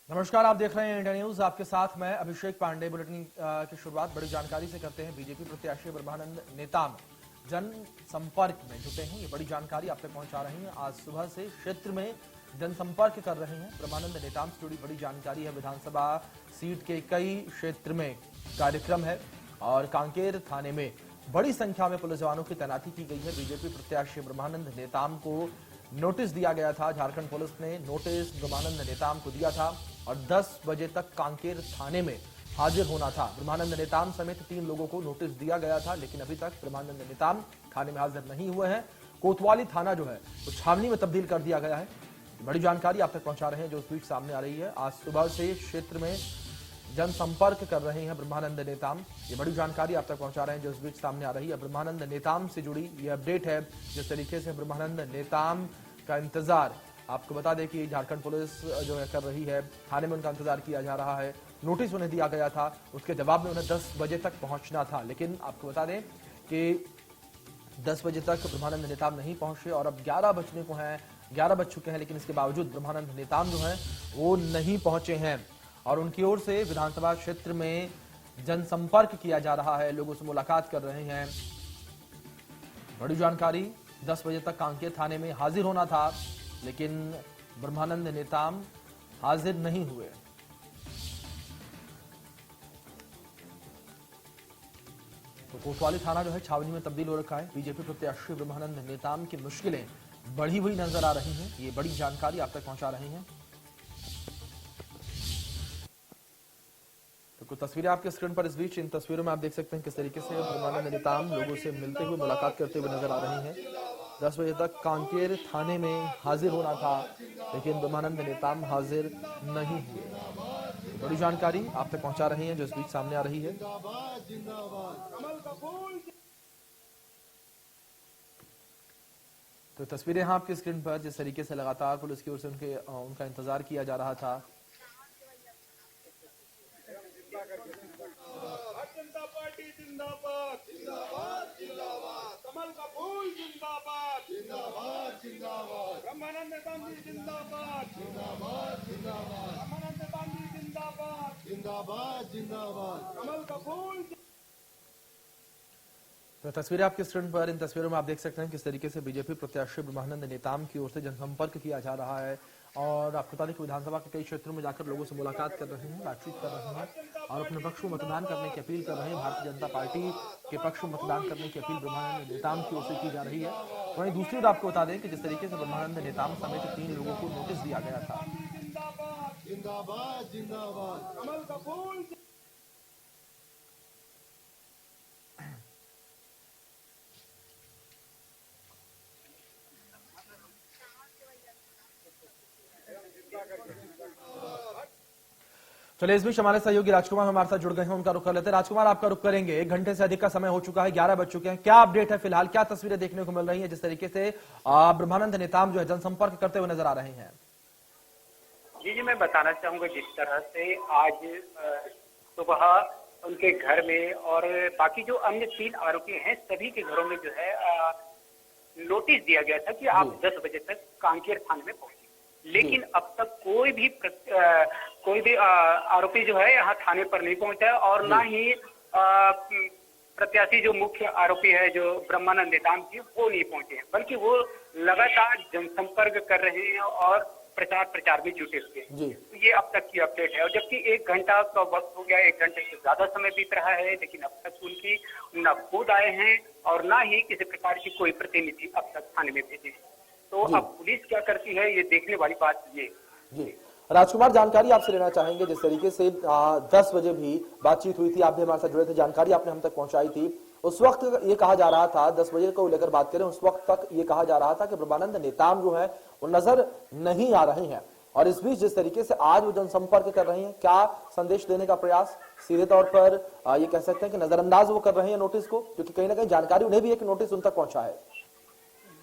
नमस्कार, आप देख रहे हैं इंडिया न्यूज। आपके साथ मैं अभिषेक पांडे। बुलेटिन की शुरुआत बड़ी जानकारी से करते हैं। बीजेपी प्रत्याशी ब्रह्मानंद नेताम जन संपर्क में जुटे हैं। ये बड़ी जानकारी आप तक पहुंचा रहे हैं। आज सुबह से क्षेत्र में जनसंपर्क कर रहे हैं। ब्रह्मानंद नेताम से जुड़ी बड़ी जानकारी है। विधानसभा सीट के कई क्षेत्र में कार्यक्रम है और कांकेर थाने में बड़ी संख्या में पुलिस जवानों की तैनाती की गई है। बीजेपी प्रत्याशी ब्रह्मानंद नेताम को नोटिस दिया गया था। झारखंड पुलिस ने नोटिस ब्रह्मानंद नेताम को दिया था और 10 बजे तक कांकेर थाने में हाजिर होना था। ब्रह्मानंद नेताम समेत 3 लोगों को नोटिस दिया गया था, लेकिन अभी तक ब्रह्मानंद नेताम थाने में हाजिर नहीं हुए हैं। कोतवाली थाना जो है वो छावनी में तब्दील कर दिया गया है। बड़ी जानकारी आप तक पहुंचा रहे हैं जो इस बीच सामने आ रही है। आज सुबह से क्षेत्र में जनसंपर्क कर रहे हैं ब्रह्मानंद नेताम। ये बड़ी जानकारी आप तक पहुंचा रहे हैं जो इस बीच सामने आ रही है। ब्रह्मानंद नेताम से जुड़ी ये अपडेट है। जिस तरीके से ब्रह्मानंद नेताम का इंतजार, आपको बता दें कि झारखंड पुलिस जो है कर रही है, थाने में उनका इंतजार किया जा रहा है। नोटिस उन्हें दिया गया था, उसके जवाब में उन्हें 10 बजे तक पहुंचना था, लेकिन आपको बता दें कि 10 बजे तक ब्रह्मानंद नेताम नहीं पहुंचे और अब 11 बजने को हैं, 11 बज चुके हैं, लेकिन इसके बावजूद ब्रह्मानंद नेताम जो है वो नहीं पहुंचे हैं और उनकी ओर से विधानसभा क्षेत्र में जनसंपर्क किया जा रहा है। लोगों से मुलाकात कर रहे हैं। बड़ी जानकारी, 10 बजे तक कांकेर थाने में हाजिर होना था, लेकिन ब्रह्मानंद नेताम हाजिर नहीं हुए। तो कोतवाली थाना जो है छावनी में तब्दील हो रखा है। बीजेपी प्रत्याशी ब्रह्मानंद नेताम की मुश्किलें बढ़ी हुई नजर आ रही हैं। ये बड़ी जानकारी आप तक पहुंचा रहे हैं। तो कुछ तस्वीरें आपके स्क्रीन पर इस बीच। इन तस्वीरों में आप देख सकते हैं किस तरीके से ब्रह्मानंद नेताम लोगों से मिलते हुए, मुलाकात करते हुए नजर आ रहे हैं। 10 बजे तक कांकेर थाने में हाजिर होना था, लेकिन ब्रह्मानंद नेताम हाजिर नहीं हुए। तो बड़ी जानकारी आप तक पहुंचा रहे हैं जो इस बीच सामने आ रही है। तो तस्वीरें यहाँ आपकी स्क्रीन पर, जिस तरीके से लगातार पुलिस की ओर से उनका इंतजार किया जा रहा था। जनता पार्टी जिंदाबाद जिंदाबाद जिंदाबाद, कमल का फूल जिंदाबाद जिंदाबाद जिंदाबाद, ब्रह्मानंद नेताम जी जिंदाबाद जिंदाबाद जिंदाबाद, ब्रह्मानंद नेताम जी जिंदाबाद जिंदाबाद जिंदाबाद, कमल का फूल। तो तस्वीरें आपकी स्क्रीन पर, इन तस्वीरों में आप देख सकते हैं किस तरीके से बीजेपी प्रत्याशी ब्रह्मानंद नेताम की ओर से जनसंपर्क किया जा रहा है और आपको बता दें कि विधानसभा के कई क्षेत्रों में जाकर लोगों से मुलाकात कर रहे हैं, बातचीत कर रहे हैं और अपने पक्ष में मतदान करने की अपील कर रहे हैं। भारतीय जनता पार्टी के पक्ष में मतदान करने की अपील ब्रह्मानंद नेताम की ओर से की जा रही है। वहीं दूसरी ओर आपको बता दें कि जिस तरीके से ब्रह्मानंद नेताम समेत 3 लोगों को नोटिस दिया गया था। जिंदाबाद जिंदाबाद, कमल का फूल। चलिए, इस बीच हमारे सहयोगी राजकुमार हमारे साथ जुड़ गए हैं, उनका रुख कर लेते हैं। राजकुमार, आपका रुख करेंगे। 1 घंटे से अधिक का समय हो चुका है, 11 बज चुके हैं। क्या अपडेट है फिलहाल, क्या तस्वीरें देखने को मिल रही हैं जिस तरीके से ब्रह्मानंद नेताम जो है जनसंपर्क करते हुए नजर आ रहे हैं? जी, मैं बताना चाहूंगा जिस तरह से आज सुबह उनके घर में और बाकी जो अन्य 3 आरोपी हैं सभी के घरों में जो है नोटिस दिया गया था कि आप 10 बजे तक कांकेर थाने में पहुंचे, लेकिन अब तक कोई भी आरोपी जो है यहाँ थाने पर नहीं पहुंचा है और ना ही प्रत्याशी जो मुख्य आरोपी है जो ब्रह्मानंद नेताम जी वो नहीं पहुंचे हैं, बल्कि वो लगातार जनसंपर्क कर रहे हैं और प्रचार में जुटे हुए हैं। तो ये अब तक की अपडेट है और जबकि 1 घंटा का वक्त हो गया, 1 घंटे से ज्यादा समय बीत रहा है, लेकिन अब तक उनकी न खुद आए हैं और ना ही किसी प्रकार की कोई प्रतिनिधि अब तक थाने में भेजे हैं। तो अब पुलिस क्या करती है ये देखने वाली बात ये। जी राजकुमार, जानकारी आपसे लेना चाहेंगे। जिस तरीके से 10 बजे भी बातचीत हुई थी, आप भी हमारे साथ जुड़े थे, जानकारी आपने हम तक पहुंचाई थी। उस वक्त ये कहा जा रहा था, 10 बजे को लेकर बात करें, उस वक्त तक ये कहा जा रहा था कि ब्रह्मानंद नेताम जो है वो नजर नहीं आ रहे हैं और इस बीच जिस तरीके से आज वो जनसंपर्क कर रहे हैं, क्या संदेश देने का प्रयास? सीधे तौर पर ये कह सकते हैं कि नजरअंदाज वो कर रहे हैं नोटिस को, क्योंकि कहीं ना कहीं जानकारी उन्हें भी है कि नोटिस उन तक पहुंचा है।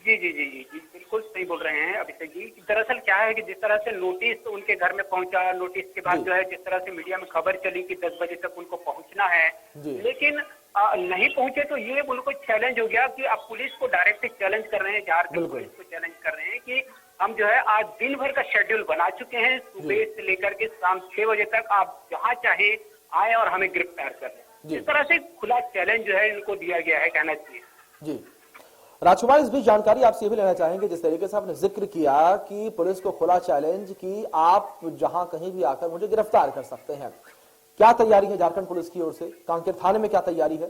जी जी जी जी जी बिल्कुल सही बोल रहे हैं अभिषेक जी। दरअसल क्या है कि जिस तरह से नोटिस तो उनके घर में पहुंचा, नोटिस के बाद जो है जिस तरह से मीडिया में खबर चली कि 10 बजे तक उनको पहुंचना है, लेकिन नहीं पहुंचे तो ये उनको चैलेंज हो गया कि अब पुलिस को डायरेक्ट चैलेंज कर रहे हैं, झारखंड पुलिस को चैलेंज कर रहे हैं कि हम जो है आज दिन भर का शेड्यूल बना चुके हैं, सुबह से लेकर के शाम 6 बजे तक आप जहां चाहे आए और हमें गिरफ्तार कर लें। इस तरह से खुला चैलेंज जो है इनको दिया गया है, कहना चाहिए। जी राजकुमार, इस बीच जानकारी आपसे भी लेना चाहेंगे, जिस तरीके से आपने जिक्र किया कि पुलिस को खुला चैलेंज कि आप जहां कहीं भी आकर मुझे गिरफ्तार कर सकते हैं, क्या तैयारी है झारखंड पुलिस की ओर से? कांकेर थाने में क्या तैयारी है?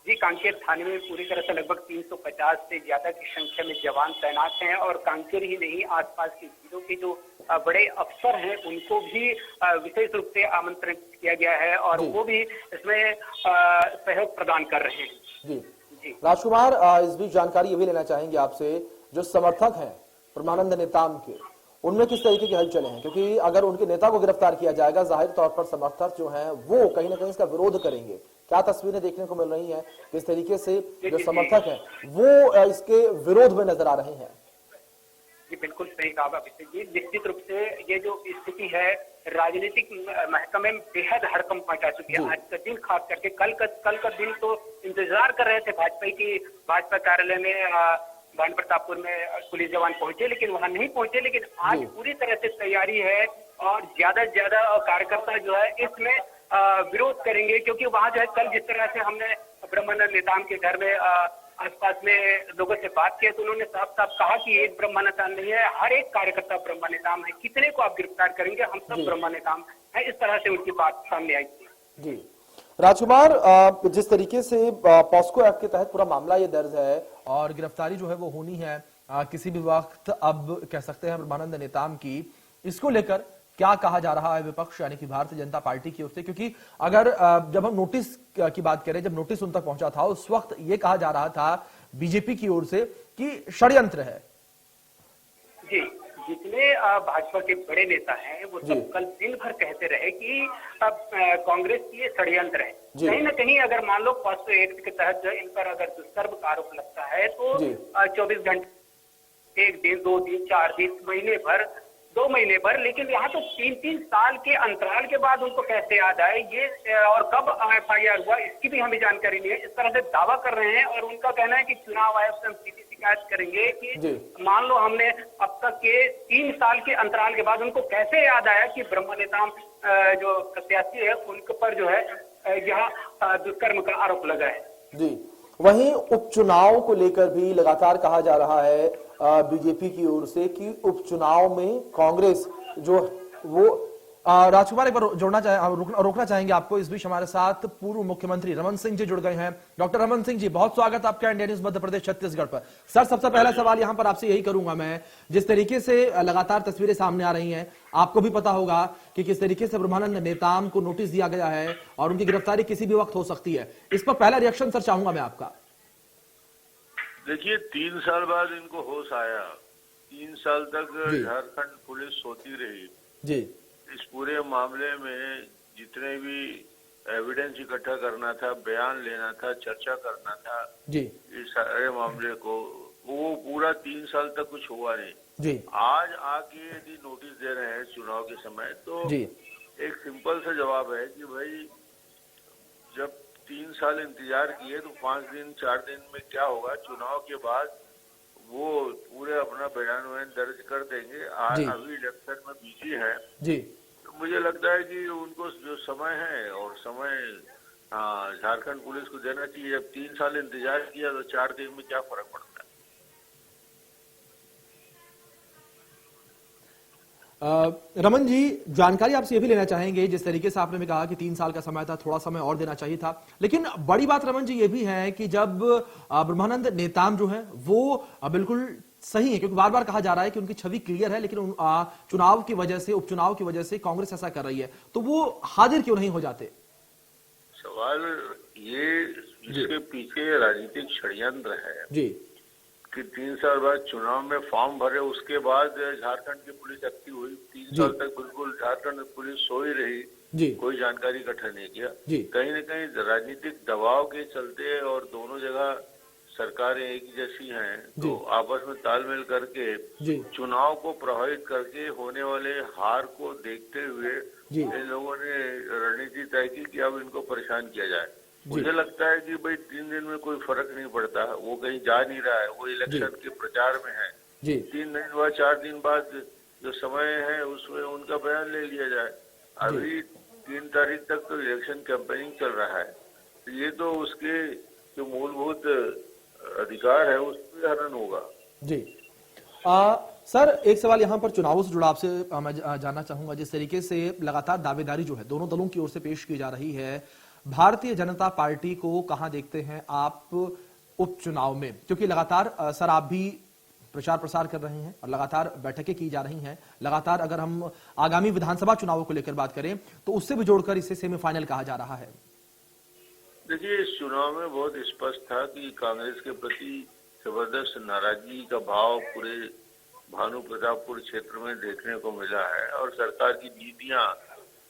जी, कांकेर थाने में पूरी तरह से लगभग 350 से ज्यादा की संख्या में जवान तैनात हैं और कांकेर ही नहीं, आसपास के जिलों के जो बड़े अफसर हैं उनको भी विशेष रूप से आमंत्रित किया गया है और वो भी इसमें सहयोग प्रदान कर रहे हैं। जी राजकुमार, इस बीच जानकारी ये भी लेना चाहेंगे आपसे, जो समर्थक हैं ब्रह्मानंद नेताम के, उनमें किस तरीके की हलचलें हैं? क्योंकि अगर उनके नेता को गिरफ्तार किया जाएगा, जाहिर तौर पर समर्थक जो हैं वो कहीं ना कहीं इसका विरोध करेंगे। क्या तस्वीरें देखने को मिल रही हैं किस तरीके से जो समर्थक हैं वो इसके विरोध में नजर आ रहे हैं? जी बिल्कुल सही कहा अभिषेक जी। निश्चित रूप से ये जो स्थिति है राजनीतिक महकमे में बेहद हड़कंप मचा चुकी है। आज का दिन खास करके कल का दिन तो इंतजार कर रहे थे भाजपा कार्यालय में भानु प्रतापपुर में पुलिस जवान पहुंचे, लेकिन वहां नहीं पहुंचे। लेकिन आज पूरी तरह से तैयारी है और ज्यादा से ज्यादा कार्यकर्ता जो है इसमें विरोध करेंगे, क्योंकि वहां जो है कल जिस तरह से हमने ब्रह्मानंद नेताम के घर में आसपास में लोगों से बात की तो उन्होंने साफ साफ कहा कि एक ब्रह्मा नेताम नहीं है, हर एक कार्यकर्ता ब्रह्मा नेताम है, कितने को आप गिरफ्तार करेंगे, हम सब ब्रह्मा नेताम है। इस तरह से उनकी बात सामने आई थी। जी राजकुमार, जिस तरीके से पॉस्को एक्ट के तहत पूरा मामला ये दर्ज है और गिरफ्तारी जो है वो होनी है किसी भी वक्त, अब कह सकते हैं ब्रह्मानंद नेताम की, इसको लेकर क्या कहा जा रहा है विपक्ष यानी कि भारतीय जनता पार्टी की ओर से? क्योंकि अगर जब हम नोटिस की बात करें, जब नोटिस उन तक पहुंचा था उस वक्त ये कहा जा रहा था बीजेपी की ओर से कि षड्यंत्र है। जी, जितने भाजपा के बड़े नेता हैं वो सब कल दिन भर कहते रहे कि अब कांग्रेस की ये षड्यंत्र है। कहीं ना कहीं अगर मान लो पॉस्को एक्ट के तहत इन पर अगर दुष्कर्म का आरोप लगता है तो 24 घंटे, 1 दिन, 2 दिन, 4 दिन, महीने भर, 2 महीने भर, लेकिन यहाँ तो 3-3 साल के अंतराल के बाद उनको कैसे याद आए ये और कब FIR हुआ इसकी भी हमें जानकारी नहीं है। इस तरह से दावा कर रहे हैं और उनका कहना है कि चुनाव आयोग से हम सीधी शिकायत करेंगे कि मान लो हमने अब तक के 3 साल के अंतराल के बाद उनको कैसे याद आया कि ब्रह्मा नेताम जो प्रत्याशी है उनके पर जो है यहाँ दुष्कर्म का आरोप लगा है। जी, वहीं उपचुनाव को लेकर भी लगातार कहा जा रहा है बीजेपी की ओर से कि उपचुनाव में कांग्रेस जो वो राजकुमार एक बार रोकना चाहेंगे आपको। इस बीच हमारे साथ पूर्व मुख्यमंत्री रमन सिंह जी जुड़ गए हैं। डॉक्टर रमन सिंह जी, बहुत स्वागत आपका इंडिया न्यूज मध्य प्रदेश छत्तीसगढ़ पर। सर, सबसे पहला सवाल यहां पर आपसे यही करूंगा मैं, जिस तरीके से लगातार तस्वीरें सामने आ रही हैं, आपको भी पता होगा कि किस तरीके से ब्रह्मानंद नेताम को नोटिस दिया गया है और उनकी गिरफ्तारी किसी भी वक्त हो सकती है, इस पर पहला रिएक्शन सर चाहूंगा मैं आपका। देखिए, 3 साल बाद इनको होश आया। 3 साल तक झारखंड पुलिस सोती रही। जी, इस पूरे मामले में जितने भी एविडेंस इकट्ठा करना था, बयान लेना था, चर्चा करना था, जी, इस सारे मामले को, वो पूरा 3 साल तक कुछ हुआ नहीं। जी, आज आके यदि नोटिस दे रहे हैं चुनाव के समय, तो जी, एक सिंपल सा जवाब है कि भाई जब 3 साल इंतजार किए तो 5 दिन 4 दिन में क्या होगा, चुनाव के बाद वो पूरे अपना बयान दर्ज कर देंगे। आज अभी इलेक्शन में बिजी है। जी, तो मुझे लगता है कि उनको जो समय है और समय झारखंड पुलिस को देना चाहिए। जब 3 साल इंतजार किया तो 4 दिन में क्या फर्क पड़ता है। रमन जी, जानकारी आपसे ये भी लेना चाहेंगे, जिस तरीके से आपने भी कहा कि 3 साल का समय था, थोड़ा समय और देना चाहिए था, लेकिन बड़ी बात रमन जी ये भी है कि जब ब्रह्मानंद नेताम जो है वो बिल्कुल सही है, क्योंकि बार बार कहा जा रहा है कि उनकी छवि क्लियर है, लेकिन चुनाव की वजह से, उपचुनाव की वजह से कांग्रेस ऐसा कर रही है, तो वो हाजिर क्यों नहीं हो जाते? सवाल ये इसके पीछे राजनीतिक षड्यंत्र है जी, कि 3 साल बाद चुनाव में फॉर्म भरे, उसके बाद झारखंड की पुलिस एक्टिव हुई। 3 साल तक बिल्कुल झारखंड पुलिस सोई रही जी, कोई जानकारी इकट्ठा नहीं किया। कहीं न कहीं राजनीतिक दबाव के चलते और दोनों जगह सरकारें एक जैसी हैं, तो आपस में तालमेल करके चुनाव को प्रभावित करके होने वाले हार को देखते हुए इन लोगों ने रणनीति तय की कि अब इनको परेशान किया जाए। मुझे लगता है कि भाई 3 दिन में कोई फर्क नहीं पड़ता, वो कहीं जा नहीं रहा है, वो इलेक्शन के प्रचार में है। जी 3 दिन बाद 4 दिन बाद जो समय है उसमें उनका बयान ले लिया जाए। अभी 3 तारीख तक तो इलेक्शन कैंपेनिंग चल रहा है, तो ये तो उसके जो मूलभूत अधिकार है उस पर हनन होगा। जी सर, एक सवाल यहाँ पर चुनावों से जुड़ा आपसे मैं जानना चाहूंगा। जिस तरीके से लगातार दावेदारी जो है दोनों दलों की ओर से पेश की जा रही है, भारतीय जनता पार्टी को कहां देखते हैं आप उपचुनाव में? क्योंकि लगातार सर आप भी प्रचार प्रसार कर रहे हैं और लगातार बैठकें की जा रही हैं। लगातार अगर हम आगामी विधानसभा चुनावों को लेकर बात करें तो उससे भी जोड़कर इसे सेमीफाइनल कहा जा रहा है। देखिए, इस चुनाव में बहुत स्पष्ट था कि कांग्रेस के प्रति जबरदस्त नाराजगी का भाव पूरे भानु प्रतापपुर क्षेत्र में देखने को मिला है और सरकार की नीतियां,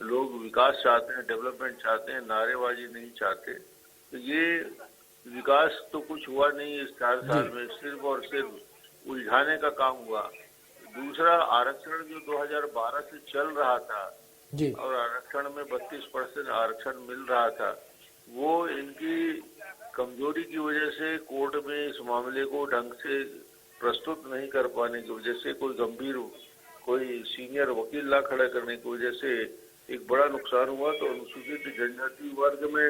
लोग विकास चाहते हैं, डेवलपमेंट चाहते हैं, नारेबाजी नहीं चाहते। तो ये विकास तो कुछ हुआ नहीं इस 4 साल में, सिर्फ और सिर्फ उलझाने का काम हुआ। दूसरा, आरक्षण जो 2012 से चल रहा था जी। और आरक्षण में 32% आरक्षण मिल रहा था, वो इनकी कमजोरी की वजह से कोर्ट में इस मामले को ढंग से प्रस्तुत नहीं कर पाने की वजह से, कोई गंभीर कोई सीनियर वकील ना खड़ा करने की वजह से एक बड़ा नुकसान हुआ। तो अनुसूचित जनजाति वर्ग में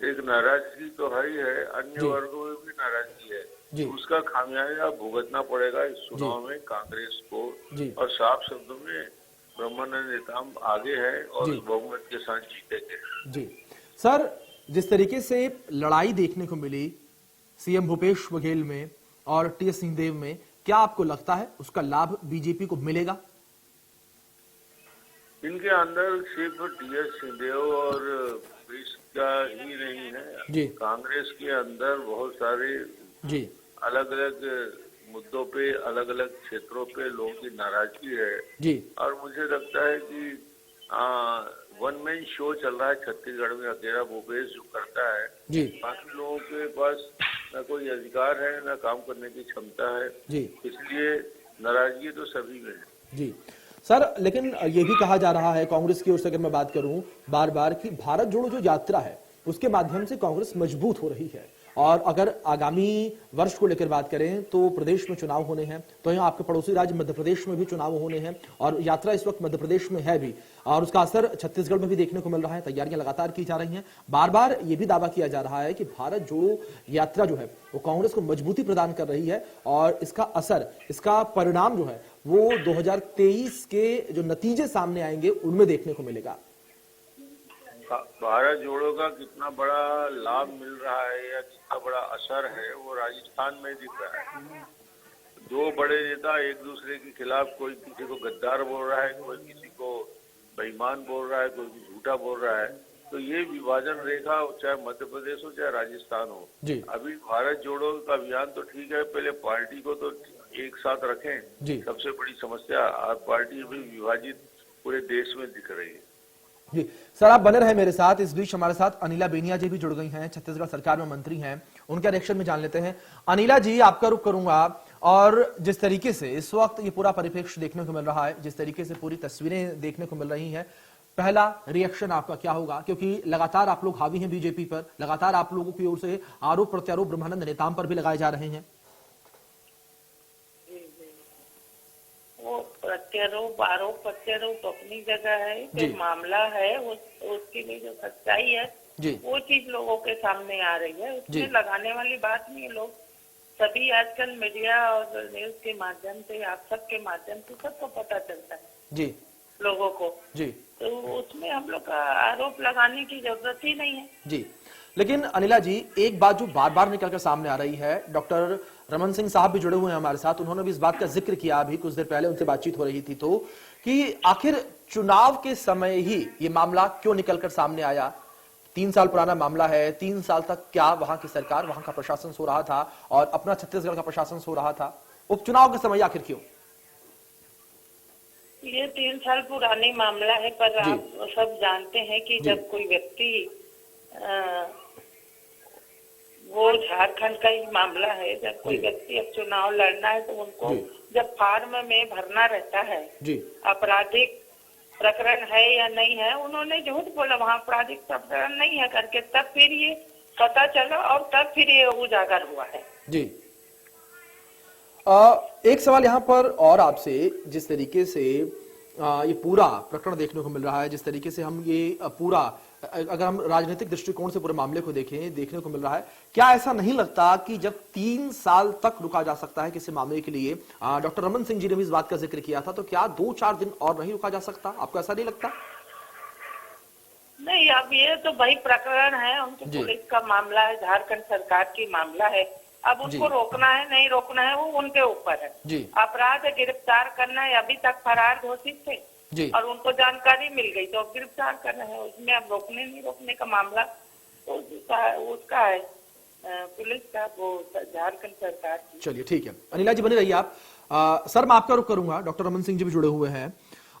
एक नाराजगी तो है ही है, अन्य वर्गों में भी नाराजगी है। उसका खामियाजा भुगतना पड़ेगा इस चुनाव में कांग्रेस को। और साफ शब्दों में ब्रह्मानंद नेताम आगे है और बहुमत के साथ जीतेंगे। जी सर, जिस तरीके से लड़ाई देखने को मिली सीएम भूपेश बघेल में और टीएस सिंहदेव में, क्या आपको लगता है उसका लाभ बीजेपी को मिलेगा? इनके अंदर सिर्फ टीएस सिंहदेव और भूपेश का ही नहीं है, कांग्रेस के अंदर बहुत सारे अलग अलग मुद्दों पे, अलग अलग क्षेत्रों पे लोगों की नाराजगी है। और मुझे लगता है कि वन मैन शो चल रहा है छत्तीसगढ़ में, अकेला भूपेश जो करता है, बाकी लोगों के पास न कोई अधिकार है न काम करने की क्षमता है, इसलिए नाराजगी तो सभी में है। जी सर, लेकिन ये भी कहा जा रहा है कांग्रेस की ओर से, अगर मैं बात करूं बार बार, कि भारत जोड़ो जो यात्रा है उसके माध्यम से कांग्रेस मजबूत हो रही है। और अगर आगामी वर्ष को लेकर बात करें तो प्रदेश में चुनाव होने हैं, तो यहाँ आपके पड़ोसी राज्य मध्य प्रदेश में भी चुनाव होने हैं और यात्रा इस वक्त मध्य प्रदेश में है भी, और उसका असर छत्तीसगढ़ में भी देखने को मिल रहा है। तैयारियां लगातार की जा रही हैं। बार बार ये भी दावा किया जा रहा है कि भारत जोड़ो यात्रा जो है वो कांग्रेस को मजबूती प्रदान कर रही है और इसका असर, इसका परिणाम जो है वो 2023 के जो नतीजे सामने आएंगे उनमें देखने को मिलेगा। भारत जोड़ो का कितना बड़ा लाभ मिल रहा है या कितना बड़ा असर है वो राजस्थान में दिख रहा है। 2 बड़े नेता एक दूसरे के खिलाफ, कोई किसी को गद्दार बोल रहा है, कोई किसी को बेईमान बोल रहा है, कोई झूठा बोल रहा है। तो ये विभाजन रेखा चाहे मध्य प्रदेश हो चाहे राजस्थान हो, अभी भारत जोड़ो का अभियान तो ठीक है, पहले पार्टी को तो एक साथ रखें। सबसे बड़ी समस्या पार्टी अभी विभाजित पूरे देश में दिख रही है। जी सर, आप बने रहे मेरे साथ। इस बीच हमारे साथ अनिला बेनिया जी भी जुड़ गई हैं, छत्तीसगढ़ सरकार में मंत्री हैं, उनका रिएक्शन में जान लेते हैं। अनिला जी, आपका रुख करूंगा। और जिस तरीके से इस वक्त ये पूरा परिप्रेक्ष्य देखने को मिल रहा है, जिस तरीके से पूरी तस्वीरें देखने को मिल रही हैं, पहला रिएक्शन आपका क्या होगा? क्योंकि लगातार आप लोग हावी हैं बीजेपी पर, लगातार आप लोगों की ओर से आरोप प्रत्यारोप ब्रह्मानंद नेताम पर भी लगाए जा रहे हैं। वो प्रत्यारोप, आरोप प्रत्यारोप अपनी जगह है, जो मामला है उसके लिए जो सच्चाई है वो चीज लोगों के सामने आ रही है, उसमें लगाने वाली बात नहीं है। लोग सभी आजकल मीडिया और न्यूज के माध्यम से, आप सबके माध्यम से सबको पता चलता है लोगों को, तो उसमें हम लोग का आरोप लगाने की जरूरत ही नहीं है। लेकिन अनिला जी, एक बात जो बार बार निकलकर सामने आ रही है, डॉक्टर रमन सिंह साहब भी जुड़े हुए हैं हमारे साथ, उन्होंने भी इस बात का जिक्र किया, अभी कुछ देर पहले उनसे बातचीत हो रही थी, तो कि आखिर चुनाव के समय ही ये मामला क्यों निकलकर सामने आया? 3 साल पुराना मामला है, 3 साल तक क्या वहां की सरकार, वहां का प्रशासन सो रहा था और अपना छत्तीसगढ़ का प्रशासन सो रहा था? उपचुनाव के समय आखिर क्यों? ये 3 साल पुरानी मामला है, पर आप सब जानते हैं कि जब कोई व्यक्ति वो झारखंड का ही मामला है, जब कोई व्यक्ति अब चुनाव लड़ना है तो उनको जब फार्म में भरना रहता है आपराधिक प्रकरण है या नहीं है, उन्होंने झूठ बोला वहाँ आपराधिक प्रकरण नहीं है करके, तब फिर ये पता चला और तब फिर ये उजागर हुआ है। एक सवाल यहाँ पर और आपसे, जिस तरीके से ये पूरा प्रकरण देखने को मिल रहा है, जिस तरीके से हम ये पूरा, अगर हम राजनीतिक दृष्टिकोण से पूरे मामले को देखें, देखने को मिल रहा है, क्या ऐसा नहीं लगता कि जब 3 साल तक रुका जा सकता है किसी मामले के लिए, डॉक्टर रमन सिंह जी ने भी इस बात का जिक्र किया था, तो क्या 2-4 दिन और नहीं रुका जा सकता? आपको ऐसा नहीं लगता? नहीं, अब ये तो वही प्रकरण है, उनके पुलिस का मामला है, झारखंड सरकार की मामला है। अब उनको रोकना है नहीं रोकना है वो उनके ऊपर है। अपराध गिरफ्तार करना है, अभी तक फरार घोषित थे और उनको जानकारी मिल गई तो गिरफ्तार करना है। उसमें अब रोकने नहीं रोकने का मामला तो उसका है पुलिस का, वो झारखंड सरकार की। चलिए ठीक है, अनिला जी बने रहिए आप। सर मैं आपका रुख करूंगा, डॉक्टर रमन सिंह जी भी जुड़े हुए हैं।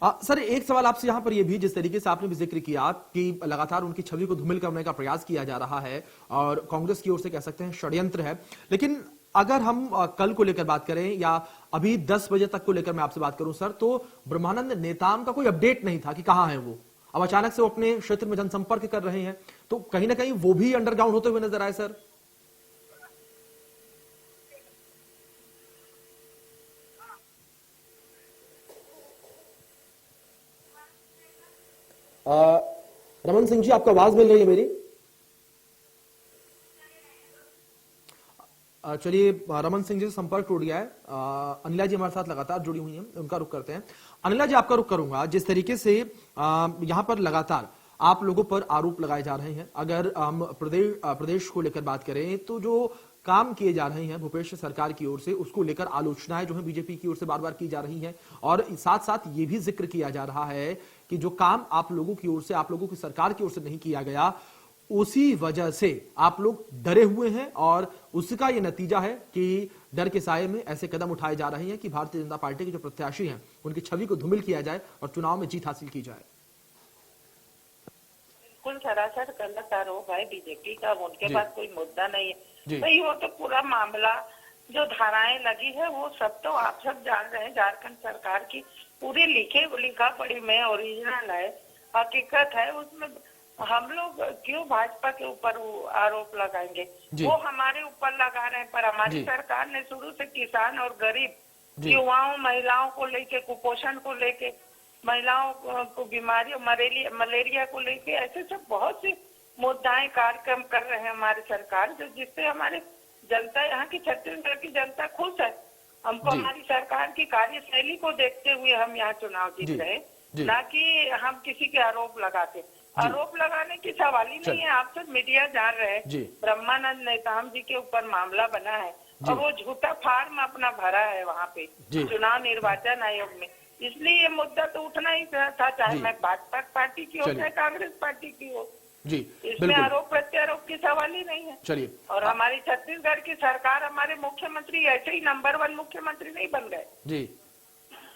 सर एक सवाल आपसे यहाँ पर यह भी, जिस तरीके से आपने भी जिक्र किया कि लगातार उनकी छवि को धूमिल करने का प्रयास किया जा रहा है और कांग्रेस की ओर से कह सकते हैं षड्यंत्र है, लेकिन अगर हम कल को लेकर बात करें या अभी 10 बजे तक को लेकर मैं आपसे बात करूं सर, तो ब्रह्मानंद नेताम का कोई अपडेट नहीं था कि कहां है वो। अब अचानक से वो अपने क्षेत्र में जनसंपर्क कर रहे हैं, तो कहीं ना कहीं वो भी अंडरग्राउंड होते हुए नजर आए सर। रमन सिंह जी आपको आवाज मिल रही है मेरी? चलिए रमन सिंह जी से संपर्क टूट गया है। अनिला जी हमारे साथ लगातार जुड़ी हुई हैं, उनका रुख करते हैं। अनिला जी आपका रुख करूंगा, जिस तरीके से यहां पर लगातार आप लोगों पर आरोप लगाए जा रहे हैं, अगर हम प्रदेश को लेकर बात करें तो जो काम किए जा रहे हैं भूपेश सरकार की ओर से, उसको लेकर आलोचनाएं जो है बीजेपी की ओर से बार बार की जा रही हैं और साथ साथ ये भी जिक्र किया जा रहा है कि जो काम आप लोगों की ओर से, आप लोगों की सरकार की ओर से नहीं किया गया, उसी वजह से आप लोग डरे हुए हैं और उसका यह नतीजा है कि डर के साये में ऐसे कदम उठाए जा रहे हैं कि भारतीय जनता पार्टी के जो प्रत्याशी हैं उनकी छवि को धूमिल किया जाए और चुनाव में जीत हासिल की जाए। बिल्कुल सरासर गलत आरोप है बीजेपी का, उनके पास कोई मुद्दा नहीं है भाई। वो तो पूरा मामला जो धाराएं लगी है वो सब तो आप सब जान रहे हैं, झारखंड सरकार की पूरी लिखा पढ़ी में ओरिजिनल है, हकीकत है। उसमें हम लोग क्यों भाजपा के ऊपर आरोप लगाएंगे? वो हमारे ऊपर लगा रहे हैं, पर हमारी सरकार ने शुरू से किसान और गरीब युवाओं महिलाओं को लेके, कुपोषण को लेके, महिलाओं को बीमारियों मलेरिया को लेके, ऐसे सब बहुत सी मुद्दाएं कार्यक्रम कर रहे हैं हमारी सरकार, जो जिससे हमारे जनता, यहाँ की छत्तीसगढ़ की जनता खुश है। हमको हमारी सरकार की कार्यशैली को देखते हुए हम यहाँ चुनाव जीत रहे हैं, ना कि हम किसी के आरोप लगाते। आरोप लगाने की सवाल ही नहीं है। आप सब मीडिया जान रहे हैं ब्रह्मानंद नेताम जी के ऊपर मामला बना है और वो झूठा फार्म अपना भरा है वहाँ पे चुनाव निर्वाचन आयोग में, इसलिए ये मुद्दा तो उठना ही था, चाहे मैं भाजपा पार्टी की हो चाहे कांग्रेस पार्टी की हो। इसमें आरोप प्रत्यारोप की सवाल ही नहीं है। चलिए, और हमारी छत्तीसगढ़ की सरकार, हमारे मुख्यमंत्री ऐसे ही नंबर 1 मुख्यमंत्री नहीं बन गए।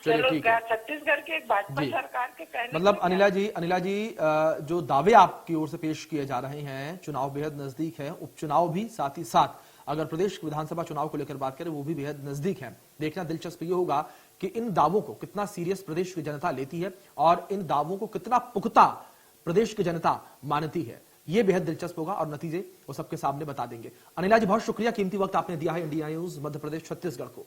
चलो क्या छत्तीसगढ़ के भाजपा सरकार के कहने, मतलब अनिला जी जो दावे आपकी ओर से पेश किए जा रहे हैं, चुनाव बेहद नजदीक है, उपचुनाव भी साथ ही साथ, अगर प्रदेश विधानसभा चुनाव को लेकर बात करें वो भी बेहद नजदीक है। देखना दिलचस्प ये होगा कि इन दावों को कितना सीरियस प्रदेश की जनता लेती है और इन दावों को कितना पुख्ता प्रदेश की जनता मानती है। ये बेहद दिलचस्प होगा और नतीजे वो सबके सामने बता देंगे। अनिला जी बहुत शुक्रिया, कीमती वक्त आपने दिया है इंडिया न्यूज मध्य प्रदेश छत्तीसगढ़ को।